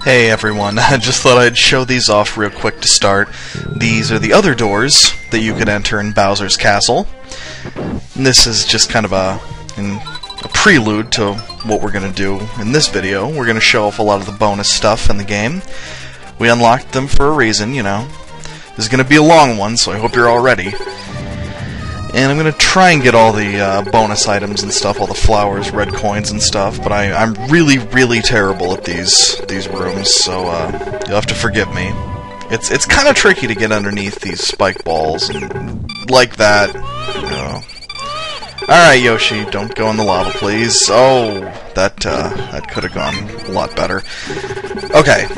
Hey everyone, I just thought I'd show these off real quick to start. These are the other doors that you could enter in Bowser's Castle. And this is just kind of a prelude to what we're going to do in this video. We're going to show off a lot of the bonus stuff in the game. We unlocked them for a reason, you know. This is going to be a long one, so I hope you're all ready. And I'm going to try and get all the bonus items and stuff, all the flowers, red coins and stuff, but I'm really, really terrible at these rooms, so you'll have to forgive me. It's kind of tricky to get underneath these spike balls, and like that. Alright, Yoshi, don't go in the lava, please. Oh, that could have gone a lot better. Okay.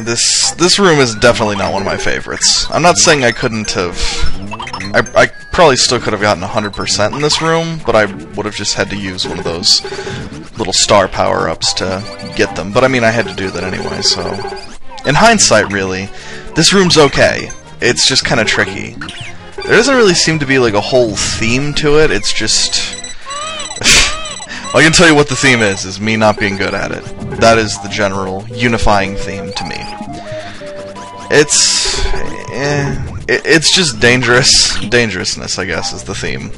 This room is definitely not one of my favorites. I'm not saying I couldn't have... I probably still could have gotten 100% in this room, but I would have just had to use one of those little star power-ups to get them. But I mean, I had to do that anyway, so... In hindsight, really, this room's okay. It's just kind of tricky. There doesn't really seem to be like a whole theme to it, it's just... I can tell you what the theme is me not being good at it. That is the general unifying theme to me. It's just dangerousness, I guess, is the theme.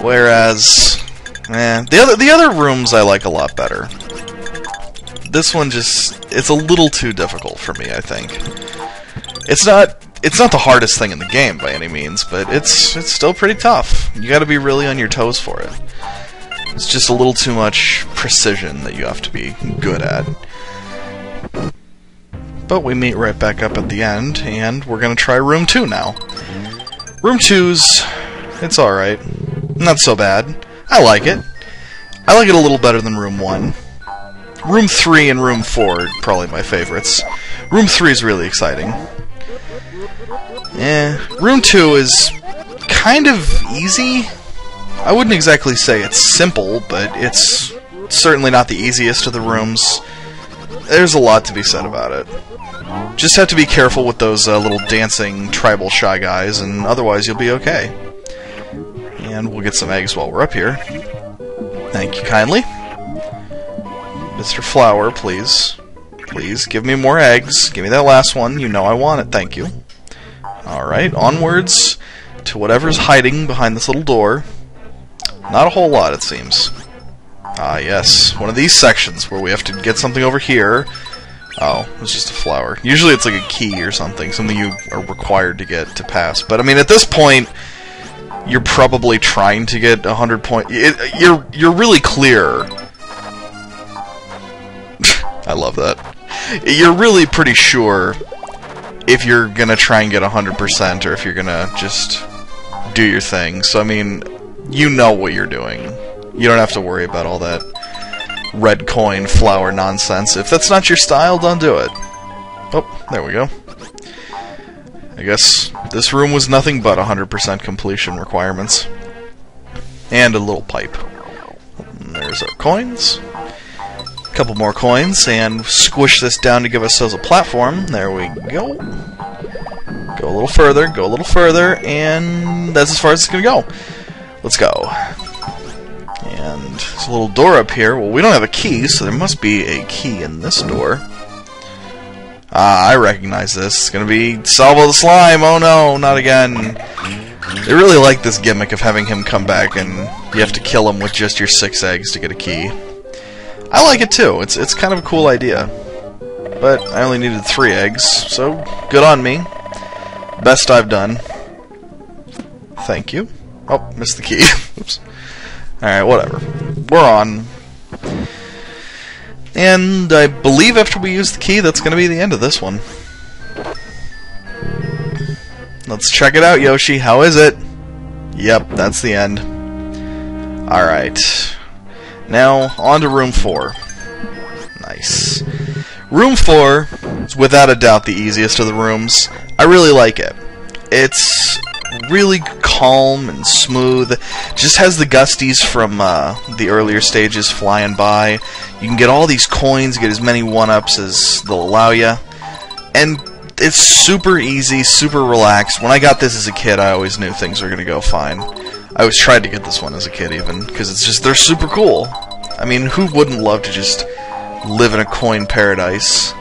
Whereas, the other rooms I like a lot better. This one it's a little too difficult for me, I think. It's not the hardest thing in the game by any means, but it's still pretty tough. You gotta be really on your toes for it. It's just a little too much precision that you have to be good at. But we meet right back up at the end, and we're gonna try room 2 now. Room 2's... it's alright. Not so bad. I like it. I like it a little better than room 1. Room 3 and room 4 are probably my favorites. Room 3 is really exciting. Room 2 is kind of easy. I wouldn't exactly say it's simple, but it's certainly not the easiest of the rooms. There's a lot to be said about it. Just have to be careful with those little dancing tribal shy guys, and otherwise you'll be okay. And we'll get some eggs while we're up here. Thank you kindly. Mr. Flower, please. Please, give me more eggs. Give me that last one. You know I want it. Thank you. Alright, onwards to whatever's hiding behind this little door. Not a whole lot, it seems. Ah, yes. One of these sections where we have to get something over here. Oh, it's just a flower. Usually it's like a key or something you are required to get to pass. But, I mean, at this point, you're probably trying to get 100 points. You're really clear. I love that. You're really pretty sure if you're gonna try and get 100% or if you're gonna just do your thing. So, I mean, you know what you're doing. You don't have to worry about all that red coin flower nonsense. If that's not your style, don't do it. Oh, there we go. I guess this room was nothing but 100% completion requirements. And a little pipe. And there's our coins. A couple more coins, and squish this down to give ourselves a platform. There we go. Go a little further, and that's as far as it's gonna go. Let's go. And there's a little door up here. Well, we don't have a key, so there must be a key in this door. Ah, I recognize this. It's gonna be Salvo the Slime! Oh no, not again! They really like this gimmick of having him come back and you have to kill him with just your 6 eggs to get a key. I like it too. It's kind of a cool idea. But I only needed 3 eggs, so good on me. Best I've done. Thank you. Oh, missed the key. Oops. Alright, whatever. We're on. And I believe after we use the key, that's going to be the end of this one. Let's check it out, Yoshi. How is it? Yep, that's the end. Alright. Now, on to room 4. Nice. Room 4 is without a doubt the easiest of the rooms. I really like it. It's really calm and smooth. Just has the gusties from the earlier stages flying by. You can get all these coins, get as many 1-ups as they'll allow you. And it's super easy, super relaxed. When I got this as a kid, I always knew things were going to go fine. I always tried to get this one as a kid, even, because it's just, they're super cool. I mean, who wouldn't love to just live in a coin paradise?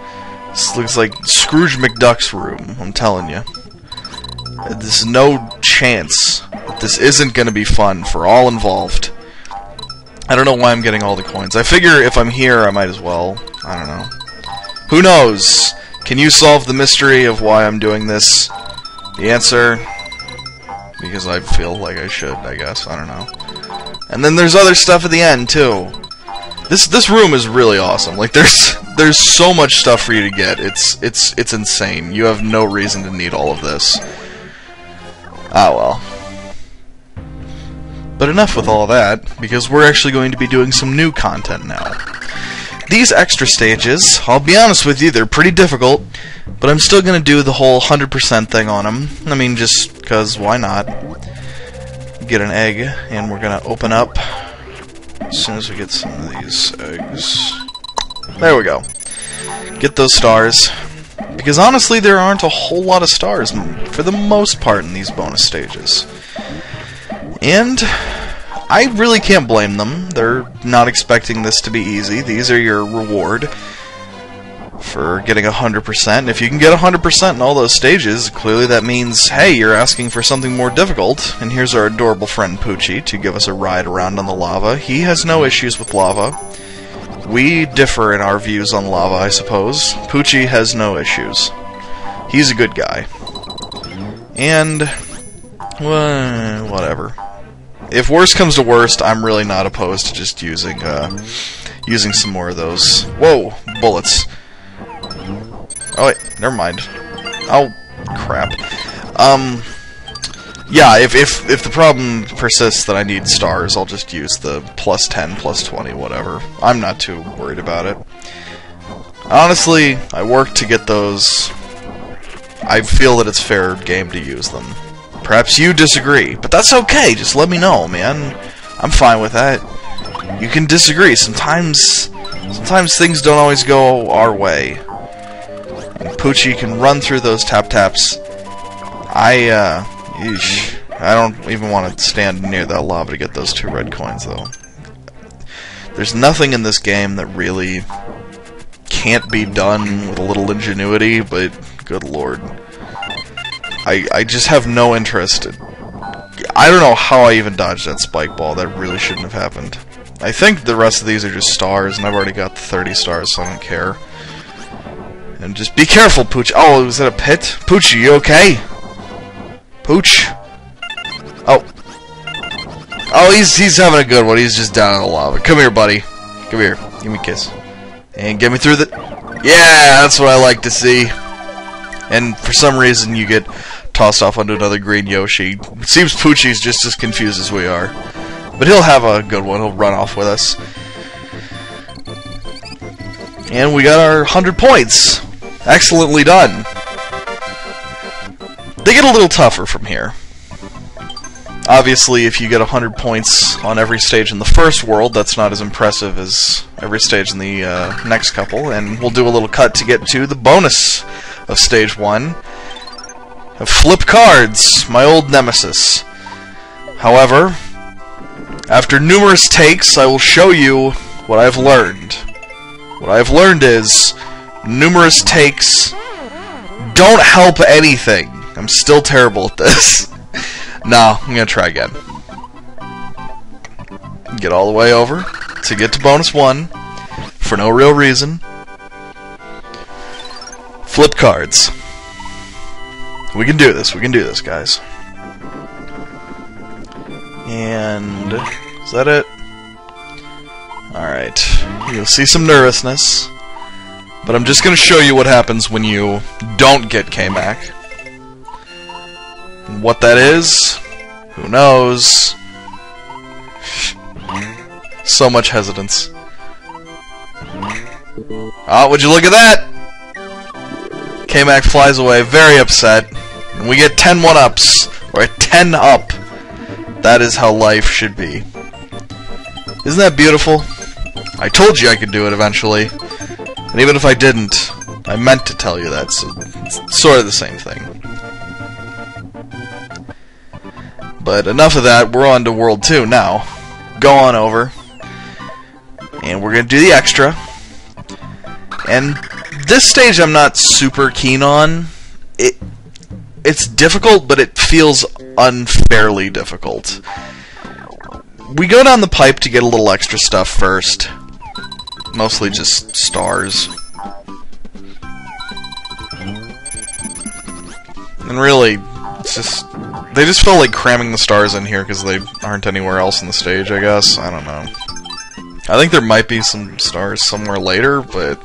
This looks like Scrooge McDuck's room, I'm telling you. There's no chance that this isn't going to be fun for all involved. I don't know why I'm getting all the coins. I figure if I'm here, I might as well. I don't know. Who knows? Can you solve the mystery of why I'm doing this? The answer... because I feel like I should, I guess. I don't know. And then there's other stuff at the end, too. This room is really awesome. Like, there's so much stuff for you to get. It's insane. You have no reason to need all of this. Ah, well. But enough with all that, because we're actually going to be doing some new content now. These extra stages, I'll be honest with you, they're pretty difficult, but I'm still going to do the whole 100% thing on them. I mean, just because, why not? Get an egg, and we're going to open up as soon as we get some of these eggs. There we go. Get those stars. Because honestly, there aren't a whole lot of stars, for the most part, in these bonus stages. And I really can't blame them. They're not expecting this to be easy. These are your reward for getting 100%. And if you can get 100% in all those stages, clearly that means, hey, you're asking for something more difficult. And here's our adorable friend Poochy to give us a ride around on the lava. He has no issues with lava. We differ in our views on lava, I suppose. Poochy has no issues. He's a good guy. And... well, whatever. If worst comes to worst, I'm really not opposed to just using some more of those. Whoa, bullets. Oh wait, never mind. Oh, crap. Yeah, if the problem persists that I need stars, I'll just use the plus 10, plus 20, whatever. I'm not too worried about it. Honestly, I worked to get those. I feel that it's fair game to use them. Perhaps you disagree, but that's okay. Just let me know, man. I'm fine with that. You can disagree. Sometimes things don't always go our way. And Poochy can run through those tap-taps. Yeesh. I don't even want to stand near that lava to get those 2 red coins, though. There's nothing in this game that really can't be done with a little ingenuity, but good lord. I just have no interest. I don't know how I even dodged that spike ball. That really shouldn't have happened. I think the rest of these are just stars, and I've already got the 30 stars, so I don't care. And just be careful, Pooch. Oh, was that a pit? Poochy, you okay? Pooch? Oh. Oh, he's having a good one. He's just down in the lava. Come here, buddy. Come here. Give me a kiss. And get me through the... yeah, that's what I like to see. And for some reason, you get tossed off onto another green Yoshi. It seems Poochy's just as confused as we are. But he'll have a good one. He'll run off with us. And we got our 100 points. Excellently done. They get a little tougher from here. Obviously, if you get 100 points on every stage in the first world, that's not as impressive as every stage in the next couple. And we'll do a little cut to get to the bonus of stage 1. Flip cards, my old nemesis. However, after numerous takes, I will show you what I've learned. What I've learned is, numerous takes don't help anything. I'm still terrible at this. No, I'm gonna try again. Get all the way over to get to bonus 1 for no real reason. Flip cards. We can do this. We can do this, guys. And is that it? Alright. You'll see some nervousness. But I'm just gonna show you what happens when you don't get Kamek. What that is, who knows? So much hesitance. Oh, would you look at that? Kamek flies away, very upset. And we get 10 1-ups, or a 10 up. That is how life should be. Isn't that beautiful? I told you I could do it eventually. And even if I didn't, I meant to tell you that, so it's sort of the same thing. But enough of that, we're on to World 2 now. Go on over. And we're going to do the extra. And this stage I'm not super keen on. It's difficult, but it feels unfairly difficult. We go down the pipe to get a little extra stuff first. Mostly just stars. And really, it's just... They just feel like cramming the stars in here because they aren't anywhere else in the stage, I guess. I don't know. I think there might be some stars somewhere later, but...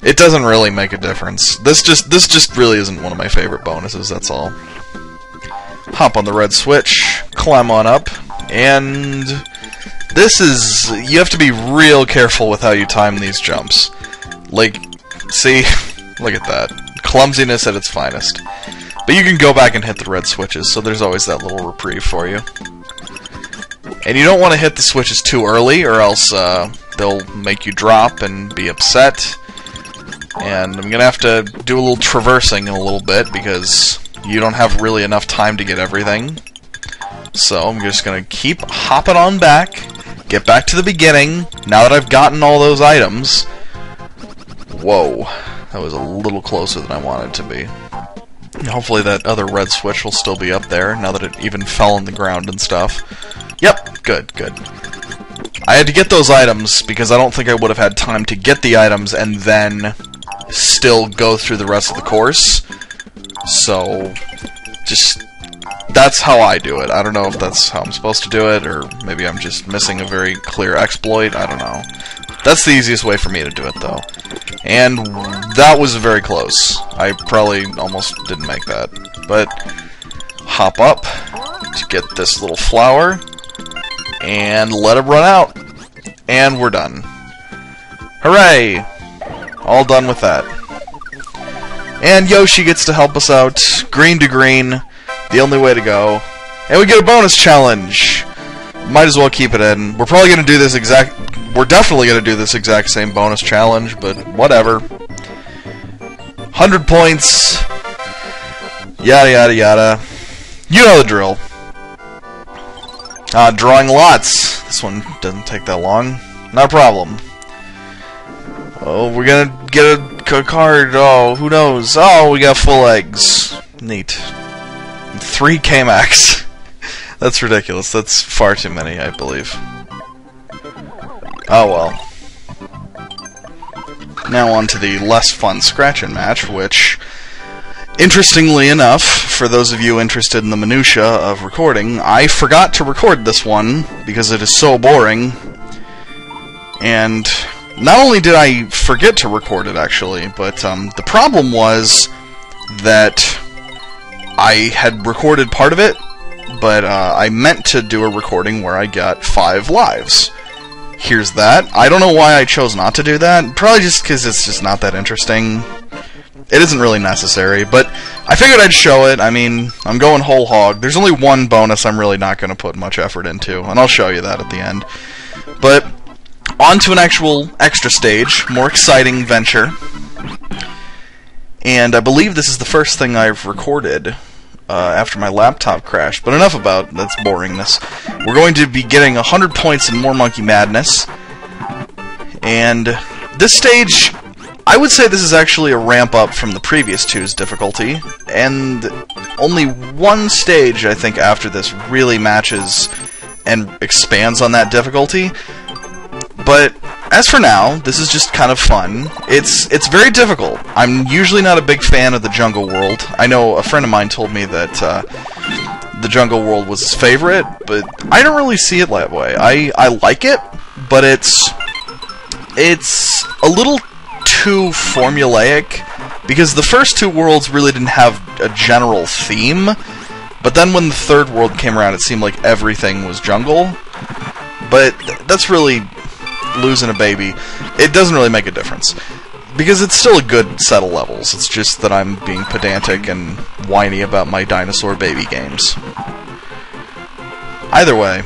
It doesn't really make a difference. This just really isn't one of my favorite bonuses, that's all. Hop on the red switch, climb on up, and this is... You have to be real careful with how you time these jumps. Like, see? Look at that. Clumsiness at its finest. But you can go back and hit the red switches, so there's always that little reprieve for you. And you don't want to hit the switches too early, or else they'll make you drop and be upset. And I'm gonna have to do a little traversing in a little bit because you don't have really enough time to get everything. So I'm just gonna keep hopping on back, get back to the beginning, now that I've gotten all those items. Whoa, that was a little closer than I wanted to be. Hopefully that other red switch will still be up there, now that it even fell on the ground and stuff. Yep, good, good. I had to get those items because I don't think I would have had time to get the items and then still go through the rest of the course. So, just... That's how I do it. I don't know if that's how I'm supposed to do it, or maybe I'm just missing a very clear exploit. I don't know. That's the easiest way for me to do it, though. And that was very close. I probably almost didn't make that. But, hop up to get this little flower, and let it run out. And we're done. Hooray! All done with that. And Yoshi gets to help us out. Green to green. The only way to go. And we get a bonus challenge! Might as well keep it in. We're probably gonna do this We're definitely gonna do this exact same bonus challenge, but whatever. 100 points. Yada yada yada. You know the drill. Drawing lots. This one doesn't take that long. Not a problem. Oh, we're gonna get a card. Oh, who knows? Oh, we got full eggs. Neat. 3 Kameks. That's ridiculous. That's far too many, I believe. Oh well. Now on to the less fun scratch-and match, which, interestingly enough, for those of you interested in the minutia of recording, I forgot to record this one because it is so boring. And not only did I forget to record it, actually, but the problem was that I had recorded part of it, but I meant to do a recording where I got 5 lives. Here's that. I don't know why I chose not to do that. Probably just because it's just not that interesting. It isn't really necessary, but I figured I'd show it. I mean, I'm going whole hog. There's only one bonus I'm really not going to put much effort into, and I'll show you that at the end. But on to an actual extra stage, more exciting venture. And I believe this is the first thing I've recorded after my laptop crashed. But enough about that's boringness. We're going to be getting 100 points in More Monkey Madness. And this stage, I would say this is actually a ramp up from the previous two's difficulty. And only one stage, I think, after this really matches and expands on that difficulty. But as for now, this is just kind of fun. It's very difficult. I'm usually not a big fan of the Jungle World. I know a friend of mine told me that the Jungle World was his favorite, but I don't really see it that way. I like it, but it's a little too formulaic, because the first 2 worlds really didn't have a general theme, but then when the 3rd world came around, it seemed like everything was jungle. But that's really losing a baby. It doesn't really make a difference, because it's still a good set of levels. It's just that I'm being pedantic and whiny about my dinosaur baby games. Either way,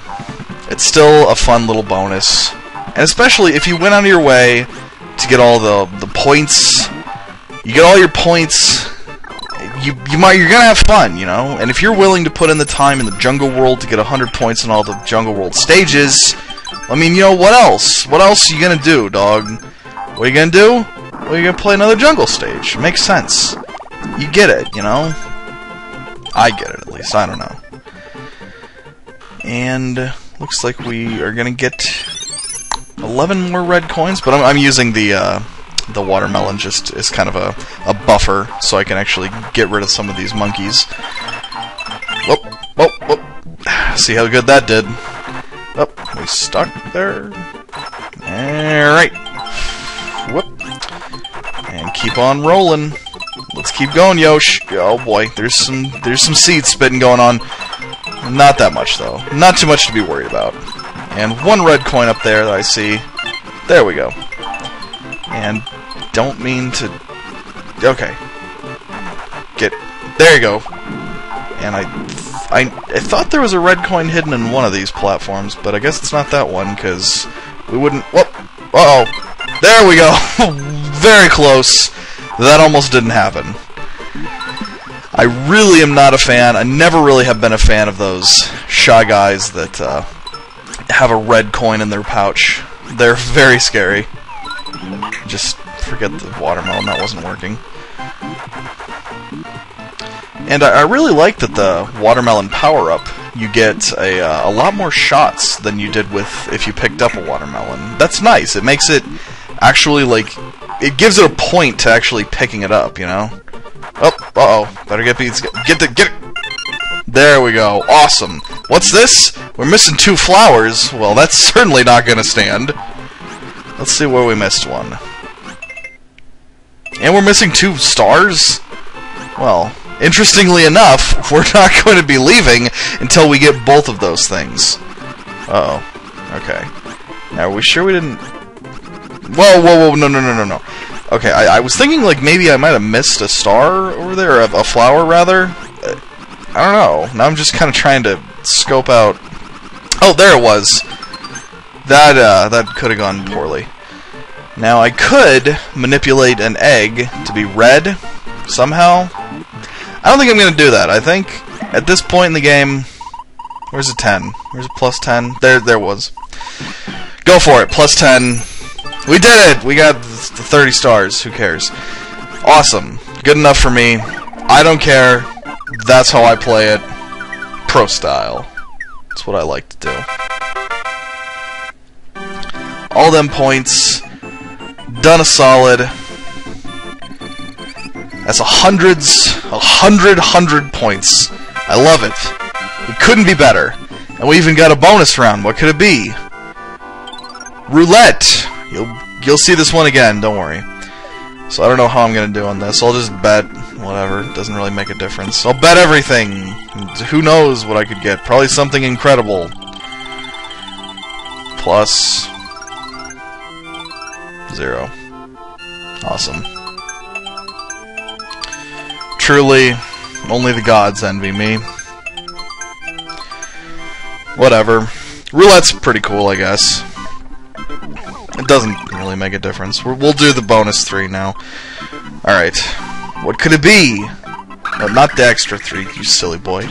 it's still a fun little bonus, and especially if you went out of your way to get all the points, you get all your points, you're gonna have fun, you know. And if you're willing to put in the time in the Jungle World to get 100 points in all the Jungle World stages, I mean, you know, what else? What else are you gonna do, dog? What are you gonna do? Well, you're gonna play another jungle stage. Makes sense. You get it, you know? I get it, at least. I don't know. And looks like we are gonna get 11 more red coins, but I'm using the watermelon just as kind of a buffer, so I can actually get rid of some of these monkeys. Whoop, whoop, whoop. See how good that did. Oh, we stuck there. Alright. Whoop. And keep on rolling. Let's keep going, Yoshi. Oh boy, there's some seed spitting going on. Not that much though. Not too much to be worried about. And one red coin up there that I see. There we go. And don't mean to... Okay. There you go. And I thought there was a red coin hidden in one of these platforms, but I guess it's not that one, because we wouldn't... Whoop! Uh-oh! There we go! Very close. That almost didn't happen. I really am not a fan. I never really have been a fan of those Shy Guys that have a red coin in their pouch. They're very scary. Just forget the watermelon, that wasn't working. And I really like that the watermelon power-up, you get a lot more shots than you did with if you picked up a watermelon. That's nice. It makes it actually, like, it gives it a point to actually picking it up, you know? Oh, uh-oh. Better get beats. Get it! There we go. Awesome. What's this? We're missing 2 flowers. Well, that's certainly not gonna stand. Let's see where we missed one. And we're missing 2 stars? Well, interestingly enough, we're not going to be leaving until we get both of those things. Uh-oh. Okay. Now, are we sure we didn't... Whoa, whoa, whoa, no. Okay, I was thinking, like, maybe I might have missed a star over there, or a flower, rather. I don't know. Now I'm just kind of trying to scope out... Oh, there it was. That could have gone poorly. Now, I could manipulate an egg to be red, somehow. I don't think I'm going to do that. I think, at this point in the game... Where's a 10? Where's a plus 10? There was. Go for it, plus 10. We did it! We got the 30 stars. Who cares? Awesome. Good enough for me. I don't care. That's how I play it. Pro style. That's what I like to do. All them points. Done a solid. That's 100 points. I love it. It couldn't be better. And we even got a bonus round. What could it be? Roulette. You'll see this one again, don't worry. So I don't know how I'm gonna do on this. I'll just bet whatever. It doesn't really make a difference. I'll bet everything. Who knows what I could get? Probably something incredible. Plus 0. Awesome. Truly, only the gods envy me. Whatever. Roulette's pretty cool, I guess. It doesn't really make a difference. We'll do the bonus 3 now. Alright. What could it be? Oh, not the extra 3, you silly boy.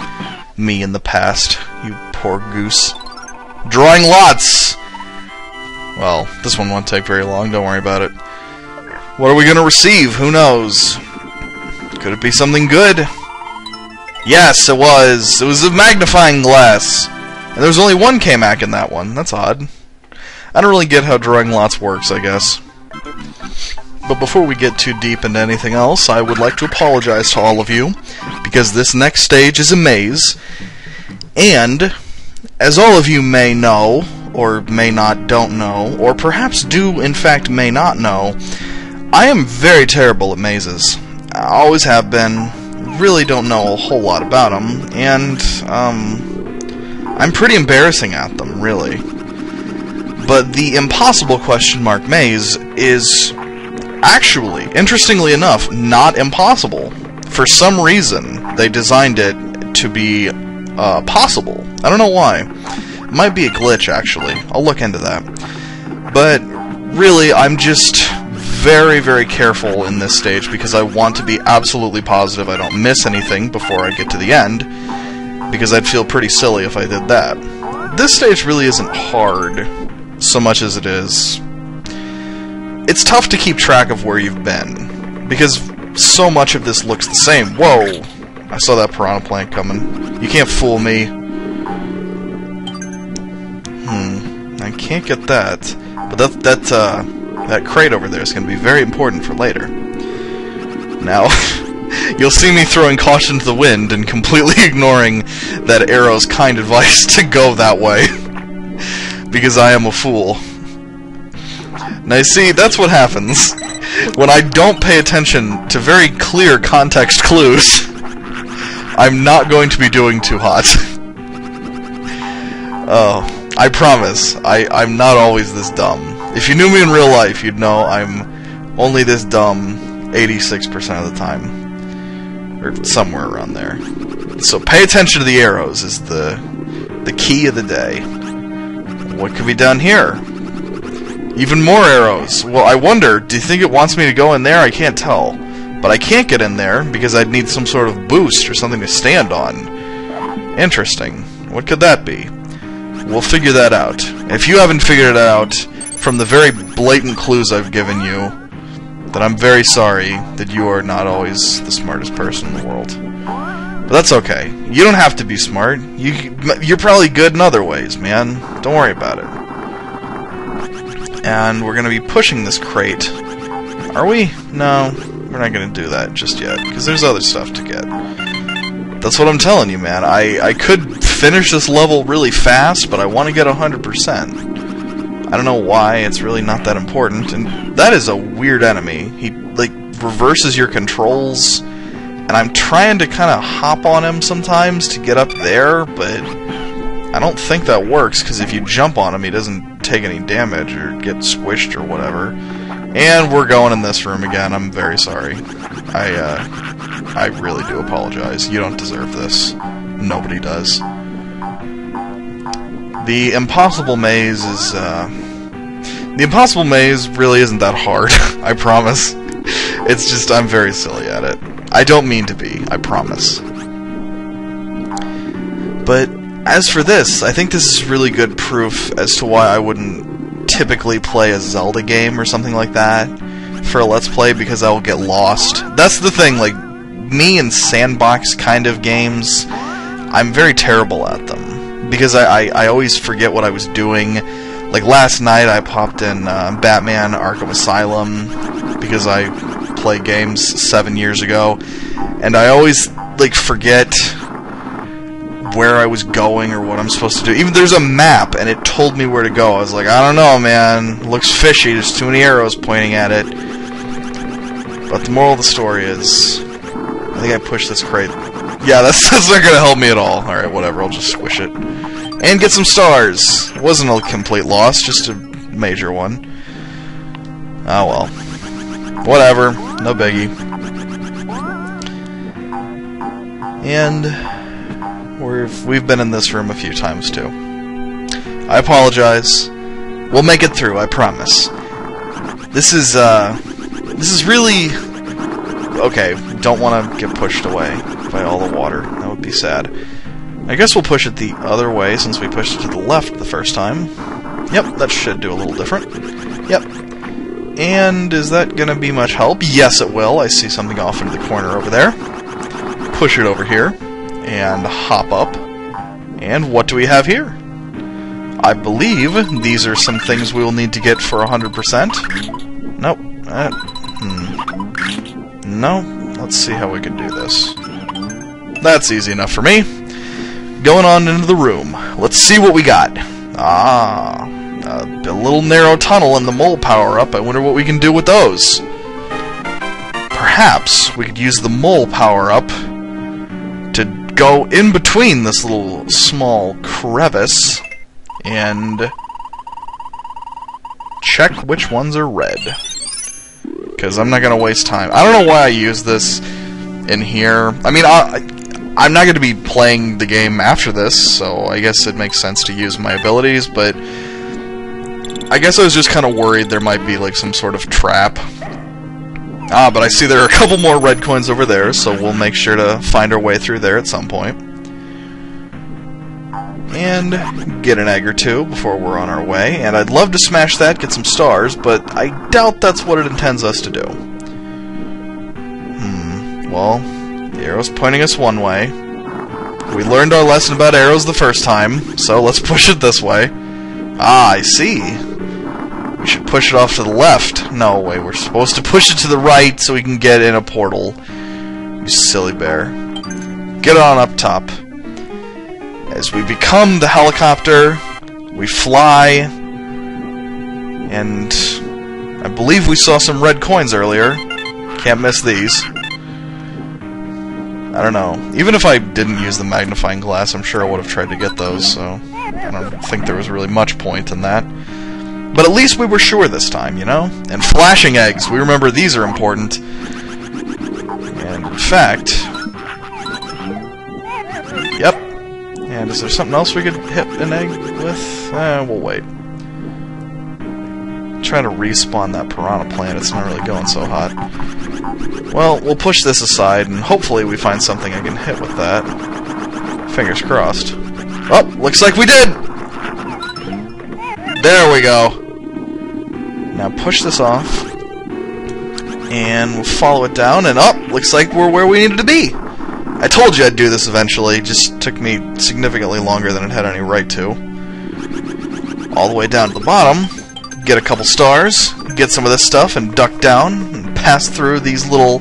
Me in the past, you poor goose. Drawing lots! Well, this one won't take very long, don't worry about it. What are we gonna receive? Who knows? Could it be something good? Yes, it was! It was a magnifying glass! And there was only 1 Kamek in that one. That's odd. I don't really get how drawing lots works, I guess. But before we get too deep into anything else, I would like to apologize to all of you, because this next stage is a maze, and, as all of you may know, or may not don't know, or perhaps do in fact may not know, I am very terrible at mazes. I always have been, really don't know a whole lot about them, and, I'm pretty embarrassing at them, really. But the impossible question mark maze is actually, interestingly enough, not impossible. For some reason, they designed it to be possible. I don't know why. It might be a glitch, actually. I'll look into that. But really, I'm just very, very careful in this stage because I want to be absolutely positive I don't miss anything before I get to the end, because I'd feel pretty silly if I did that. This stage really isn't hard. so much as it is, it's tough to keep track of where you've been, because so much of this looks the same. Whoa! I saw that piranha plant coming. You can't fool me. I can't get that. But that crate over there is going to be very important for later. Now, you'll see me throwing caution to the wind and completely ignoring that arrow's kind advice to go that way. Because I am a fool. Now, you see, that's what happens when I don't pay attention to very clear context clues. I'm not going to be doing too hot. Oh, I promise, I'm not always this dumb. If you knew me in real life, you'd know I'm only this dumb 86% of the time. Or somewhere around there. So pay attention to the arrows is the key of the day. What could be done here? Even more arrows. Well, I wonder, do you think it wants me to go in there? I can't tell. But I can't get in there because I'd need some sort of boost or something to stand on. Interesting. What could that be? We'll figure that out. If you haven't figured it out from the very blatant clues I've given you, then I'm very sorry that you are not always the smartest person in the world. But that's okay. You don't have to be smart. You're probably good in other ways, man. Don't worry about it. And we're going to be pushing this crate. Are we? No, we're not going to do that just yet, because there's other stuff to get. That's what I'm telling you, man. I could finish this level really fast, but I want to get 100%. I don't know why, it's really not that important. And that is a weird enemy. He, like, reverses your controls, and I'm trying to kind of hop on him sometimes to get up there, but I don't think that works, because if you jump on him, he doesn't take any damage or get squished or whatever. And we're going in this room again. I'm very sorry. I really do apologize. You don't deserve this. Nobody does. The impossible maze is, the impossible maze really isn't that hard, I promise. It's just, I'm very silly at it. I don't mean to be, I promise. But, as for this, I think this is really good proof as to why I wouldn't typically play a Zelda game or something like that for a Let's Play, because I will get lost. That's the thing, like, me and sandbox kind of games, I'm very terrible at them. Because I always forget what I was doing. Like last night I popped in Batman Arkham Asylum because I played games 7 years ago, and I always like forget where I was going or what I'm supposed to do. Even there's a map and it told me where to go. I was like, I don't know, man. Looks fishy. There's too many arrows pointing at it. But the moral of the story is, I think I pushed this crate. Yeah, that's not gonna help me at all. Alright, whatever, I'll just squish it. And get some stars! It wasn't a complete loss, just a major one. Oh well. Whatever, no biggie. And we've been in this room a few times too. I apologize. We'll make it through, I promise. This is really... Okay, don't want to get pushed away by all the water. That would be sad. I guess we'll push it the other way since we pushed it to the left the first time. Yep, that should do a little different. Yep. And is that going to be much help? Yes, it will. I see something off into the corner over there. Push it over here. And hop up. And what do we have here? I believe these are some things we will need to get for 100%. Nope. No. Let's see how we can do this. That's easy enough for me. Going on into the room. Let's see what we got. Ah, a little narrow tunnel and the mole power-up. I wonder what we can do with those. Perhaps we could use the mole power-up to go in between this little small crevice and check which ones are red. Because I'm not going to waste time. I don't know why I use this in here. I mean, I'm not going to be playing the game after this, so I guess it makes sense to use my abilities, but I guess I was just kind of worried there might be like some sort of trap. Ah, but I see there are a couple more red coins over there, so we'll make sure to find our way through there at some point. and get an egg or two before we're on our way. And I'd love to smash that, get some stars, but I doubt that's what it intends us to do. Well, the arrow's pointing us one way. We learned our lesson about arrows the first time, so let's push it this way. Ah, I see. We should push it off to the left. No, wait, we're supposed to push it to the right so we can get in a portal. You silly bear. Get on up top. As we become the helicopter, we fly, and I believe we saw some red coins earlier. Can't miss these. I don't know. Even if I didn't use the magnifying glass, I'm sure I would have tried to get those, so I don't think there was really much point in that. But at least we were sure this time, you know? And flashing eggs, we remember these are important. And in fact... Yep. And is there something else we could hit an egg with? We'll wait. Try to respawn that piranha plant, it's not really going so hot. Well, we'll push this aside, and hopefully we find something I can hit with that. Fingers crossed. Oh, looks like we did! There we go! Now push this off, and we'll follow it down, and looks like we're where we needed to be! I told you I'd do this eventually, just took me significantly longer than it had any right to. All the way down to the bottom, get a couple stars, get some of this stuff, and duck down, and pass through these little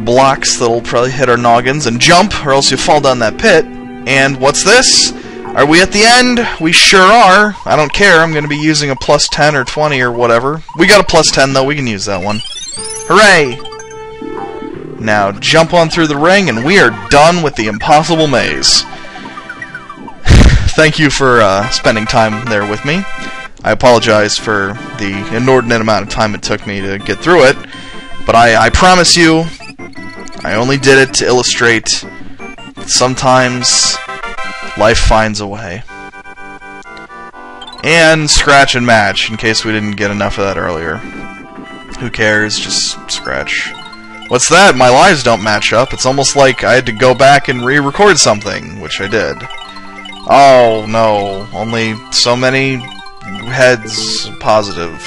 blocks that'll probably hit our noggins, and jump, or else you'll fall down that pit. And what's this? Are we at the end? We sure are. I don't care, I'm going to be using a plus 10 or 20 or whatever. We got a plus 10 though, we can use that one. Hooray! Now jump on through the ring, and we are done with the impossible maze. Thank you for spending time there with me. I apologize for the inordinate amount of time it took me to get through it, but I promise you, I only did it to illustrate that sometimes life finds a way. And scratch and match, in case we didn't get enough of that earlier. Who cares? Just scratch. What's that? My lives don't match up. It's almost like I had to go back and re-record something, which I did. Oh, no. Only so many heads positive.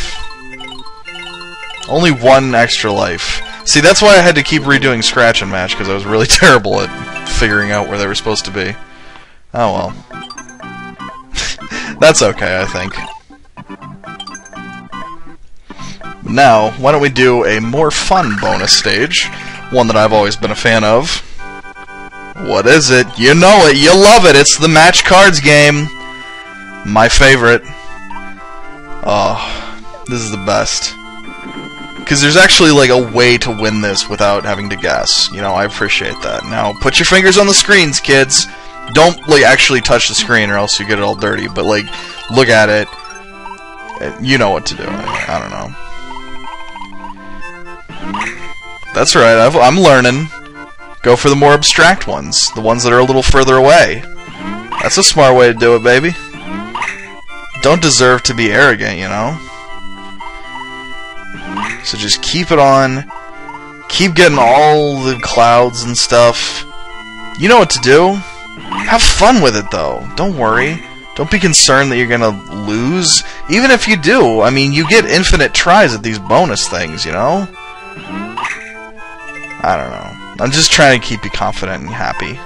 Only one extra life. See, that's why I had to keep redoing scratch and match, because I was really terrible at figuring out where they were supposed to be. Oh well. That's okay, I think. Now, why don't we do a more fun bonus stage? One that I've always been a fan of. What is it? You know it, you love it! It's the Match Cards game! My favorite. Oh, this is the best. Because there's actually, like, a way to win this without having to guess. You know, I appreciate that. Now, put your fingers on the screens, kids! Don't, like, actually touch the screen or else you get it all dirty, but, like, look at it. You know what to do. I don't know. That's right, I'm learning. Go for the more abstract ones. The ones that are a little further away. That's a smart way to do it, baby. Don't deserve to be arrogant, you know? So just keep it on. Keep getting all the clouds and stuff. You know what to do. Have fun with it, though. Don't worry. Don't be concerned that you're gonna lose. Even if you do, I mean, you get infinite tries at these bonus things, you know? I don't know. I'm just trying to keep you confident and happy.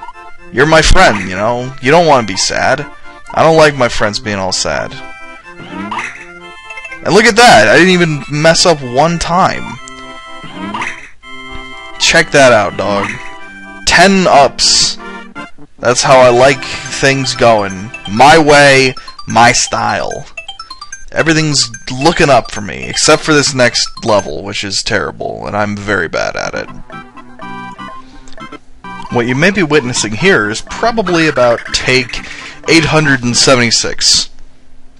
You're my friend, you know? You don't want to be sad. I don't like my friends being all sad. And look at that! I didn't even mess up one time. Check that out, dog. 10 ups. That's how I like things going. My way, my style. Everything's looking up for me, except for this next level, which is terrible, and I'm very bad at it. What you may be witnessing here is probably about take 876.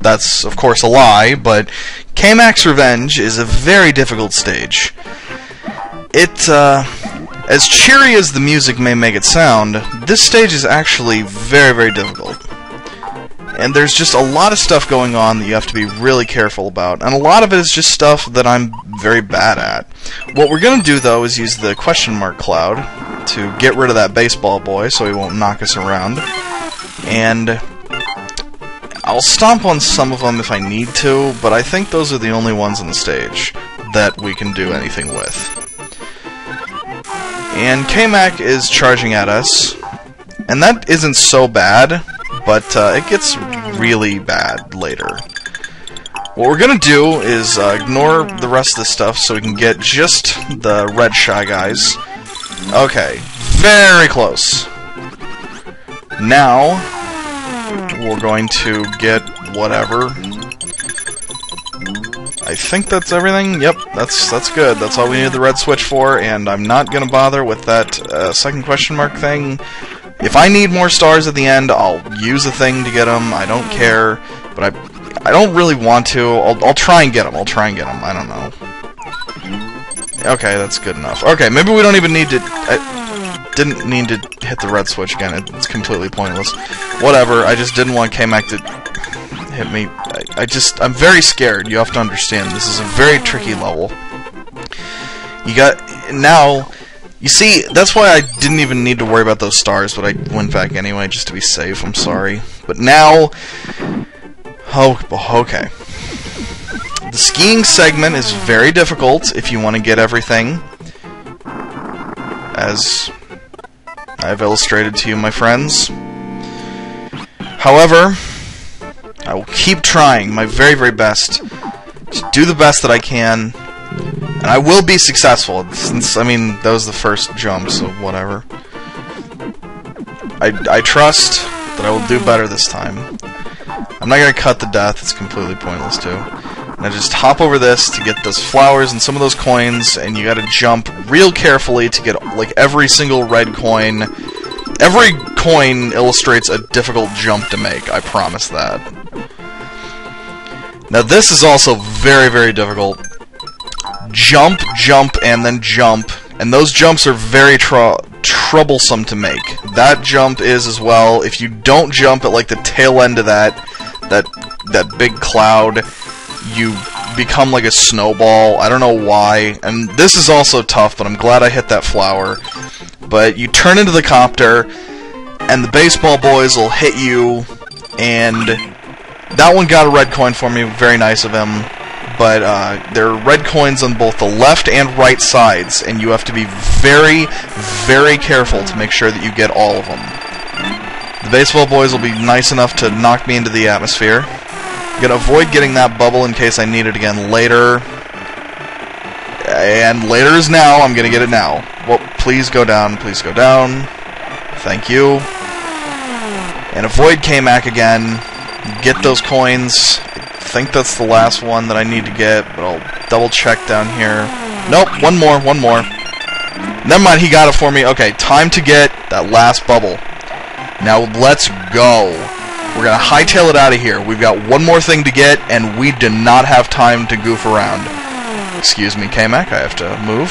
That's, of course, a lie, but Kamek's Revenge is a very difficult stage. It, as cheery as the music may make it sound, this stage is actually very, very difficult. And there's just a lot of stuff going on that you have to be really careful about, and a lot of it is just stuff that I'm very bad at. What we're going to do, though, is use the question mark cloud to get rid of that baseball boy so he won't knock us around. And I'll stomp on some of them if I need to, but I think those are the only ones on the stage that we can do anything with. And Kamek is charging at us, and that isn't so bad, but it gets really bad later. What we're gonna do is ignore the rest of this stuff so we can get just the red shy guys. Okay, very close. Now, we're going to get whatever. I think that's everything. Yep, that's good. That's all we need the red switch for, and I'm not gonna bother with that second question mark thing. If I need more stars at the end, I'll use a thing to get them. I don't care, but I don't really want to. I'll try and get them. I don't know. Okay, that's good enough. Okay, maybe we don't even need to... didn't need to hit the red switch again. It's completely pointless. Whatever, I just didn't want Kamek to hit me. I'm very scared. You have to understand, this is a very tricky level. Now, you see, that's why I didn't even need to worry about those stars, but I went back anyway, just to be safe. I'm sorry. But now... Oh, okay. The skiing segment is very difficult if you want to get everything, as I've illustrated to you, my friends. However, I will keep trying my very, very best to do the best that I can, and I will be successful, since, I mean, that was the first jump, so whatever. I trust that I will do better this time. I'm not going to cut the death, it's completely pointless too. And I just hop over this to get those flowers and some of those coins, and you gotta jump real carefully to get, like, every single red coin. Every coin illustrates a difficult jump to make, I promise that. Now this is also very, very difficult. Jump, jump, and then jump, and those jumps are very troublesome to make. That jump is as well. If you don't jump at, like, the tail end of that big cloud, you become like a snowball. I don't know why. And this is also tough, but I'm glad I hit that flower. But you turn into the copter, and the baseball boys will hit you, and that one got a red coin for me. Very nice of him. But there are red coins on both the left and right sides, and you have to be very, very careful to make sure that you get all of them. The baseball boys will be nice enough to knock me into the atmosphere. I'm gonna avoid getting that bubble in case I need it again later. And later is now. I'm gonna get it now. Well, please go down. Please go down. Thank you. And avoid Kamek again. Get those coins. I think that's the last one that I need to get, but I'll double check down here. Nope, one more. Never mind, he got it for me. Okay, time to get that last bubble. Now let's go. We're gonna hightail it out of here. We've got one more thing to get, and we do not have time to goof around. Excuse me, Kamek, I have to move.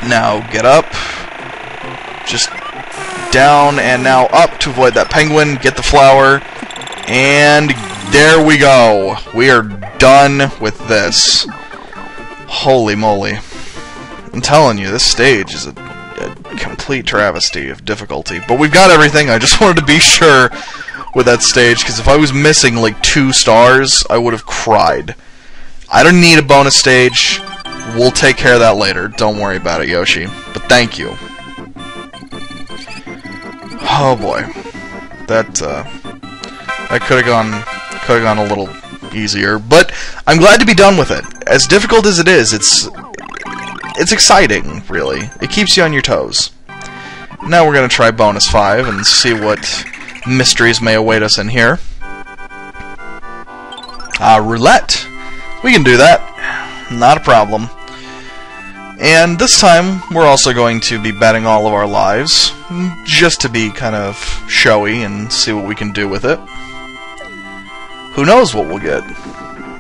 Now get up. Just down, and now up to avoid that penguin. Get the flower. And there we go. We are done with this. Holy moly. I'm telling you, this stage is a complete travesty of difficulty. But we've got everything. I just wanted to be sure with that stage, because if I was missing like 2 stars, I would have cried. I don't need a bonus stage. We'll take care of that later. Don't worry about it, Yoshi. But thank you. Oh boy. That could have gone a little easier, but I'm glad to be done with it. As difficult as it is, it's exciting, really. It keeps you on your toes. Now we're gonna try bonus 5 and see what mysteries may await us in here. Roulette. We can do that. Not a problem. And this time, we're also going to be betting all of our lives, just to be kind of showy and see what we can do with it. Who knows what we'll get?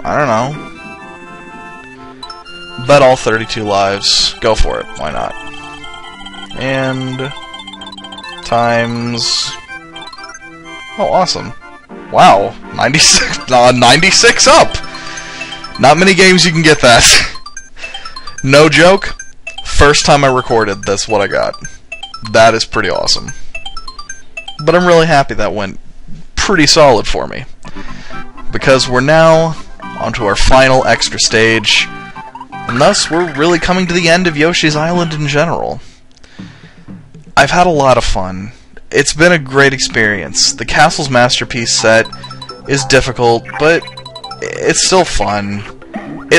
I don't know. Bet all 32 lives. Go for it. Why not? And... times... oh, awesome. Wow. 96, 96 up! Not many games you can get that. No joke. First time I recorded, that's what I got. That is pretty awesome. But I'm really happy that went pretty solid for me. Because we're now onto our final extra stage, and thus we're really coming to the end of Yoshi's Island in general. I've had a lot of fun. It's been a great experience. The Castle's Masterpiece set is difficult, but it's still fun.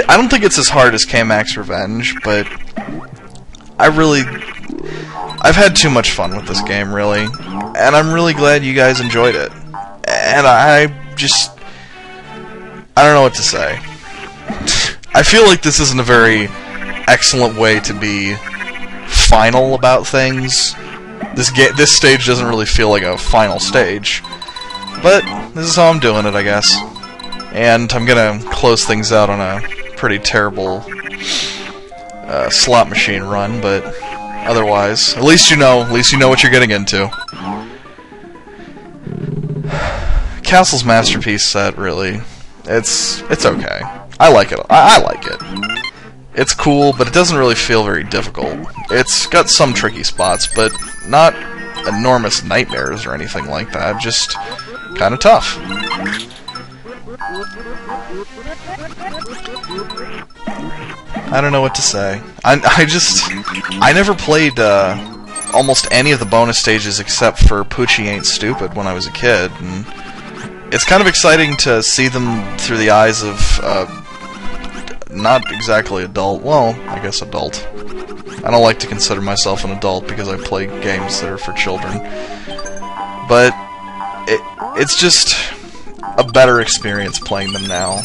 I don't think it's as hard as Kamak's Revenge, but I've had too much fun with this game, really, and I'm really glad you guys enjoyed it. And I don't know what to say. I feel like this isn't a very excellent way to be final about things. This stage doesn't really feel like a final stage, but this is how I'm doing it, I guess. And I'm gonna close things out on a pretty terrible slot machine run, but otherwise, at least you know what you're getting into. Castle's Masterpiece set, really, it's okay. I like it. I like it. It's cool, but it doesn't really feel very difficult. It's got some tricky spots, but not enormous nightmares or anything like that. Just kind of tough. I don't know what to say. I never played almost any of the bonus stages except for Poochy Ain't Stupid when I was a kid, and it's kind of exciting to see them through the eyes of not exactly adult. Well, I guess adult. I don't like to consider myself an adult because I play games that are for children. But it's just a better experience playing them now.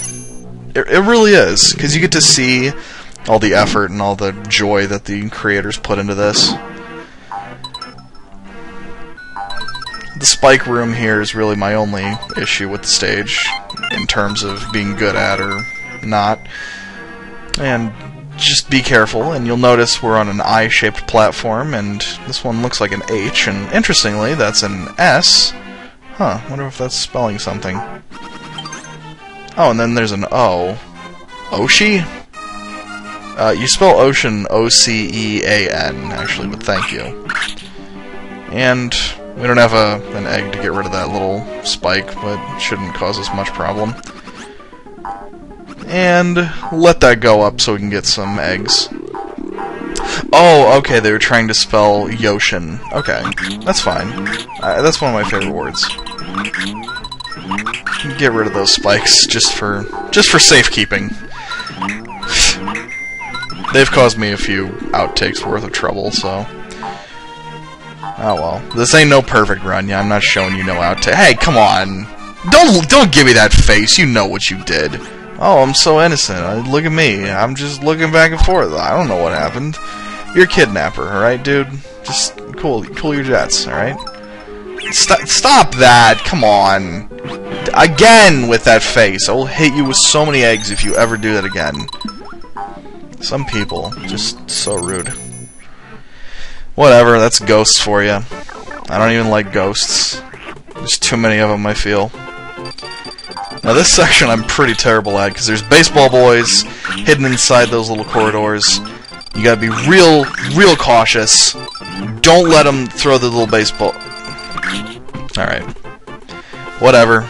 It really is, because you get to see all the effort and all the joy that the creators put into this. The spike room here is really my only issue with the stage, in terms of being good at or not. And just be careful, and you'll notice we're on an I-shaped platform, and this one looks like an H, and interestingly, that's an S. Huh, wonder if that's spelling something. Oh, and then there's an O. Yoshi? You spell ocean O-C-E-A-N, actually, but thank you. And we don't have an egg to get rid of that little spike, but it shouldn't cause us much problem. And let that go up so we can get some eggs. Oh, okay, they were trying to spell Yoshin. Okay, that's fine. That's one of my favorite words. Get rid of those spikes just for safekeeping. They've caused me a few outtakes worth of trouble, so. Oh well. This ain't no perfect run. Yeah, I'm not showing you no outtake. Hey, come on! Don't give me that face. You know what you did. Oh, I'm so innocent. Look at me. I'm just looking back and forth. I don't know what happened. You're a kidnapper, alright, dude? Just cool your jets, alright? Stop that! Come on! Again with that face! I will hit you with so many eggs if you ever do that again. Some people, just so rude. Whatever, that's ghosts for you. I don't even like ghosts. There's too many of them, I feel. Now this section I'm pretty terrible at, because there's baseball boys hidden inside those little corridors. You gotta be real cautious. Don't let them throw the little baseball... Alright. Whatever.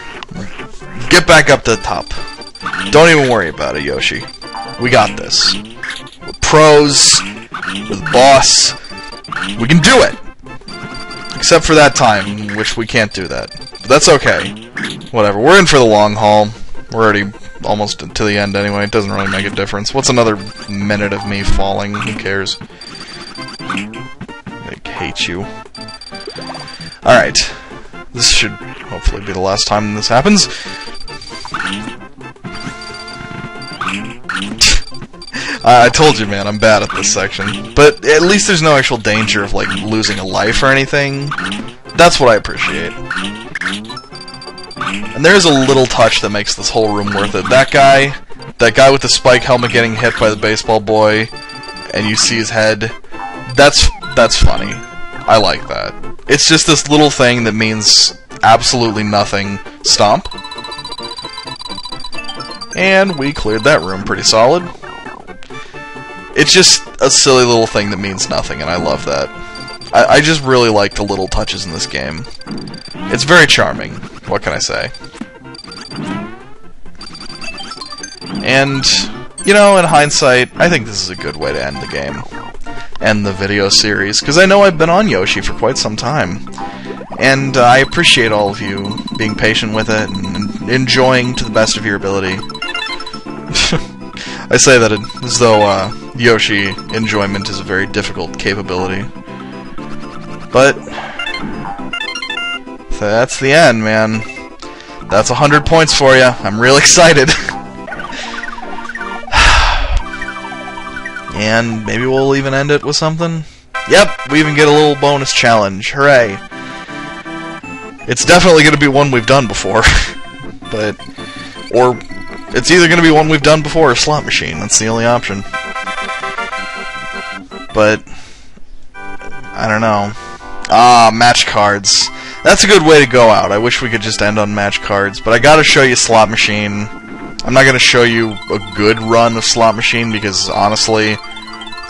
Get back up to the top. Don't even worry about it, Yoshi. We got this. We're pros. We're the boss. We can do it! Except for that time, which we can't do that. But that's okay. Whatever, we're in for the long haul. We're already almost to the end anyway. It doesn't really make a difference. What's another minute of me falling? Who cares? I hate you. Alright. This should hopefully be the last time this happens. I told you, man, I'm bad at this section. But at least there's no actual danger of, like, losing a life or anything. That's what I appreciate. And there's a little touch that makes this whole room worth it. That guy with the spike helmet getting hit by the baseball boy, and you see his head, that's funny. I like that. It's just this little thing that means absolutely nothing. Stomp. And we cleared that room pretty solid. It's just a silly little thing that means nothing, and I love that. I just really like the little touches in this game. It's very charming. What can I say? And, you know, in hindsight, I think this is a good way to end the game. End the video series, because I know I've been on Yoshi for quite some time. And I appreciate all of you being patient with it and enjoying to the best of your ability. I say that as though Yoshi enjoyment is a very difficult capability. But that's the end, man. That's 100 points for you. I'm real excited. And maybe we'll even end it with something. Yep, we even get a little bonus challenge. Hooray. It's definitely going to be one we've done before. Or it's either going to be one we've done before or slot machine. That's the only option. But I don't know. Match cards. That's a good way to go out. I wish we could just end on match cards, but I gotta show you slot machine. I'm not gonna show you a good run of slot machine because honestly,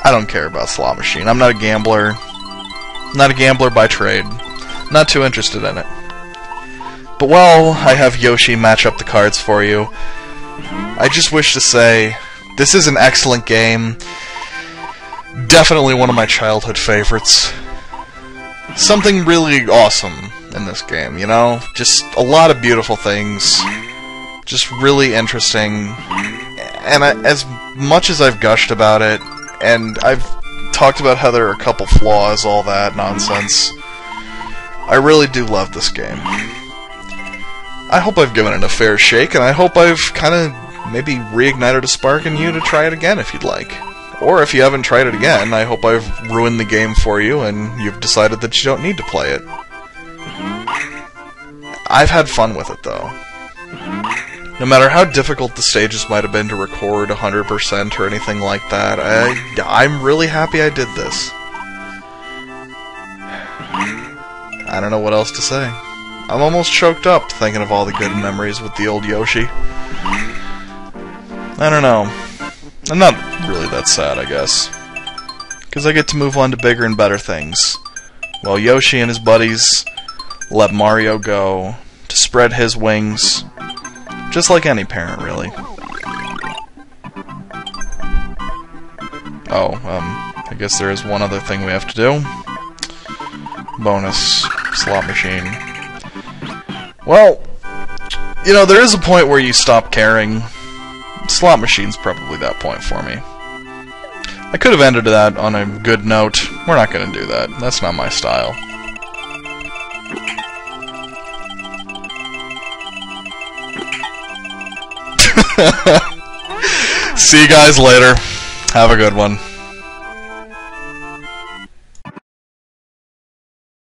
I don't care about slot machine. I'm not a gambler. Not a gambler by trade. Not too interested in it. But while I have Yoshi match up the cards for you, I just wish to say, this is an excellent game. Definitely one of my childhood favorites. Something really awesome in this game, you know? Just a lot of beautiful things. Just really interesting. And as much as I've gushed about it, and I've talked about how there are a couple flaws, all that nonsense, I really do love this game. I hope I've given it a fair shake, and I hope I've kind of maybe reignited a spark in you to try it again if you'd like. Or if you haven't tried it again, I hope I've ruined the game for you and you've decided that you don't need to play it. I've had fun with it, though. No matter how difficult the stages might have been to record 100% or anything like that, I'm really happy I did this. I don't know what else to say. I'm almost choked up thinking of all the good memories with the old Yoshi. I don't know. I'm not really that sad, I guess. Because I get to move on to bigger and better things. While Yoshi and his buddies let Mario go to spread his wings. Just like any parent, really. Oh, I guess there is one other thing we have to do. Bonus slot machine. Well, you know, there is a point where you stop caring. Slot machine's probably that point for me. I could have ended that on a good note. We're not going to do that. That's not my style. See you guys later. Have a good one.